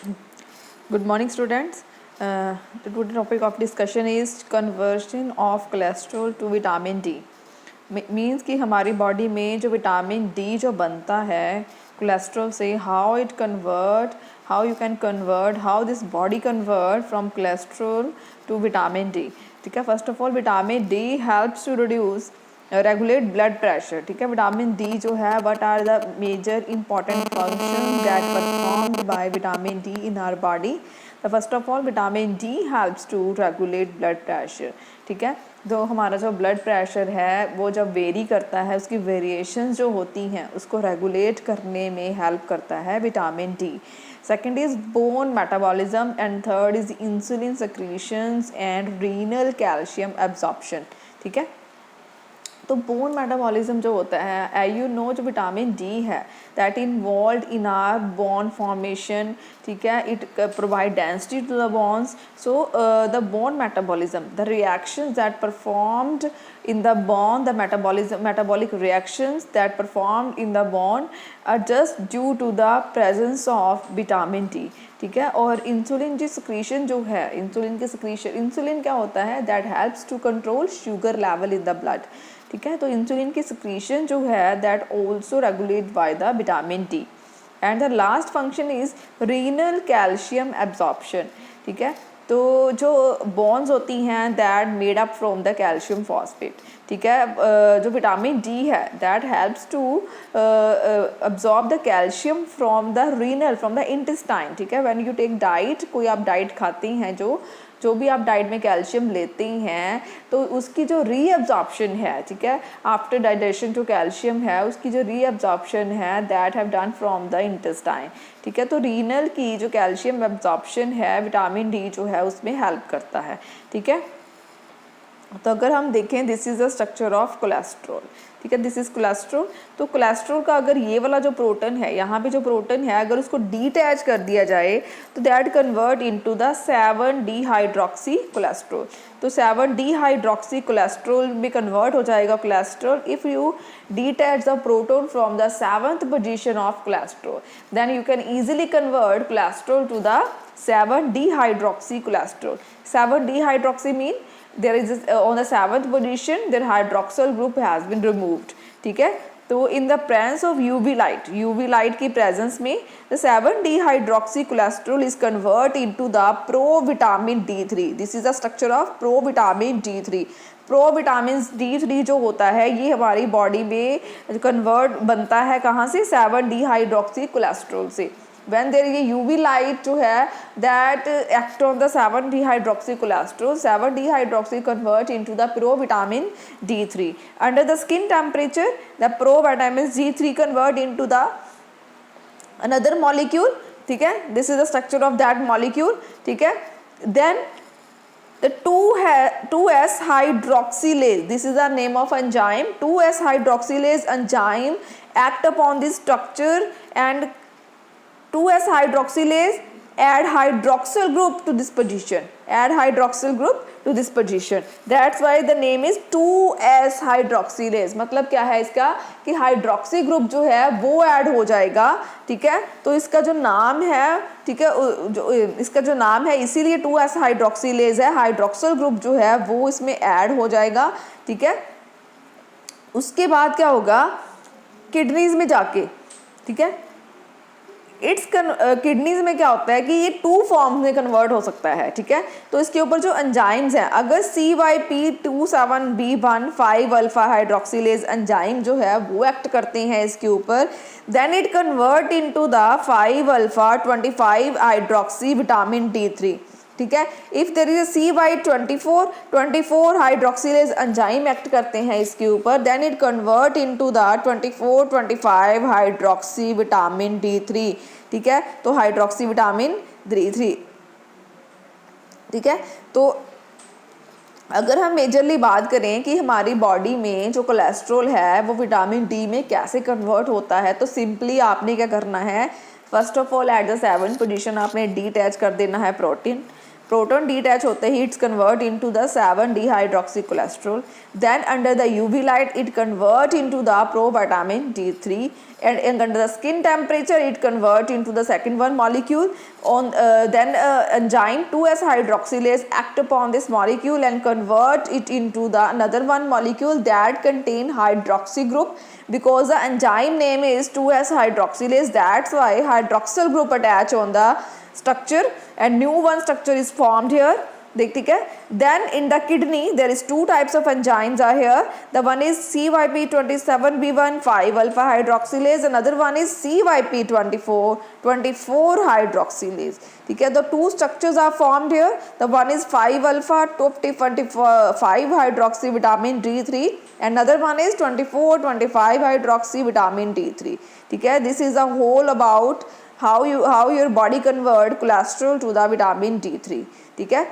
Good morning, students. The today topic of discussion is conversion of cholesterol to vitamin D. Means कि हमारी body में जो vitamin D जो बनता है कोलेस्ट्रॉल से, how it convert, how you can convert, how this body convert from cholesterol to vitamin D. ठीक है. First of all vitamin D helps to reduce regulate blood pressure. ठीक है. विटामिन डी जो है what are the major important function that performed by vitamin D in our body. तो first of all vitamin D helps to regulate blood pressure. ठीक है. तो हमारा जो ब्लड प्रेशर है वो जब वेरी करता है, उसकी वेरिएशंस जो होती हैं उसको रेगुलेट करने में हेल्प करता है vitamin D. Second is bone metabolism and third is insulin secretions and renal calcium absorption. ठीक है. तो बोन मेटाबॉलिज्म जो होता है, यू नो, जो विटामिन डी है that involve in are bone formation. ठीक है. It provide density to the bones. So the bone metabolism, the reactions that performed in the bone, the metabolic reactions that performed in the bone are just due to the presence of vitamin D. ठीक है. और insulin की secretion जो है, insulin की secretion, insulin क्या होता है, that helps to control sugar level in the blood. ठीक है. तो इंसुलिन की सिक्रीशन जो है that also regulate by the vitamin D. And the last function is renal calcium absorption. ठीक है. तो जो बॉन्स होती हैं that made up from the calcium phosphate. ठीक है. जो विटामिन डी है that helps to absorb the calcium from the renal, from the intestine. ठीक है. व्हेन यू टेक डाइट, कोई आप डाइट खाती हैं, जो भी आप डाइट में कैल्शियम लेते हैं, तो उसकी जो रीअब्जॉर्प्शन है, ठीक है, आफ्टर डाइजेशन जो कैल्शियम है उसकी जो रीअब्जॉर्प्शन है that have done from the intestine. ठीक है. तो रीनल की जो कैल्शियम एब्जॉर्प्शन है विटामिन डी जो है उसमें हेल्प करता है. ठीक है. तो अगर हम देखें, this is the structure of cholesterol. ठीक है. This is cholesterol. तो कोलेस्ट्रॉल का अगर ये वाला जो प्रोटॉन है, यहाँ पे जो प्रोटॉन है, अगर उसको डीटैच कर दिया जाए तो that convert into the seven dehydroxy cholesterol. तो 7-डीहाइड्रोक्सी कोलेस्ट्रॉल में कन्वर्ट हो जाएगा cholesterol. If you detach the proton from the 7th position of cholesterol, then you can easily convert cholesterol to the 7-dehydroxy cholesterol. 7-dehydroxy mean there is on the 7th position their hydroxyl group has been removed. ठीक है. तो in the presence of UV light की presence में the 7-dehydroxy cholesterol is convert into the provitamin D3. This is the structure of provitamin D3. Provitamin D3 जो होता है ये हमारी बॉडी में कन्वर्ट बनता है कहाँ से, 7-डीहाइड्रोक्सी कोलेस्ट्रॉल से. when there is a UV light जो है that act on the 7-dehydroxy cholesterol, 7-dehydroxy convert into the provitamin D3. Under the skin temperature, the provitamin D3 convert into the another molecule. ठीक है. this is the structure of that molecule. ठीक है. then the 2S hydroxylase, this is the name of enzyme. 2S hydroxylase enzyme act upon this structure and 2S hydroxylase add hydroxyl group to this position. Add hydroxyl group to this position. That's why the name is 2S hydroxylase. मतलब क्या है इसका कि hydroxy group जो है वो add हो जाएगा. ठीक है. तो इसका जो नाम है, ठीक है, इसका जो नाम है इसीलिए 2S हाइड्रोक्सीलेज है. हाइड्रोक्सिल ग्रुप जो है वो इसमें ऐड हो जाएगा. ठीक है. उसके बाद क्या होगा, किडनीज में जाके, ठीक है, किडनीज में क्या होता है कि ये 2 फॉर्म्स में कन्वर्ट हो सकता है. ठीक है. तो इसके ऊपर जो एंजाइम्स हैं, अगर CYP27B1 अल्फा हाइड्रोक्सीलेज एंजाइम जो है वो एक्ट करते हैं इसके ऊपर, then it convert into the 5 alpha 25 hydroxy vitamin D3. ठीक है. If there is CY24 hydroxylase enzyme act करते हैं इसके ऊपर, then it convert into the 24-25 hydroxy vitamin D3. ठीक है. तो हाइड्रोक्सी विटामिन D3. ठीक है. तो अगर हम मेजरली बात करें कि हमारी बॉडी में जो कोलेस्ट्रॉल है वो विटामिन डी में कैसे कन्वर्ट होता है, तो सिंपली आपने क्या करना है, first of all at the 7th position आपने डीटैच कर देना है प्रोटॉन डीअटैच होते ही it's convert into the 7 dehydroxy cholesterol, then under the UV light it convert into the provitamin D3, and under the skin temperature it convert into the second one molecule on then enzyme 2s hydroxylase act upon this molecule and convert it into the another one molecule that contain hydroxy group. Because the enzyme name is 2s hydroxylase, that's why hydroxyl group attach on the structure and new one structure is formed here. ठीक है. Then in the kidney there is two types of enzymes are here. The one is CYP27B1 5 alpha hydroxylase, another one is CYP24 hydroxylase. ठीक है. The two structures are formed here. The one is 5 alpha 5 hydroxy vitamin D3, another one is 24 hydroxy vitamin D3. ठीक है. This is a whole about how your body convert cholesterol to the vitamin D3. ठीक है.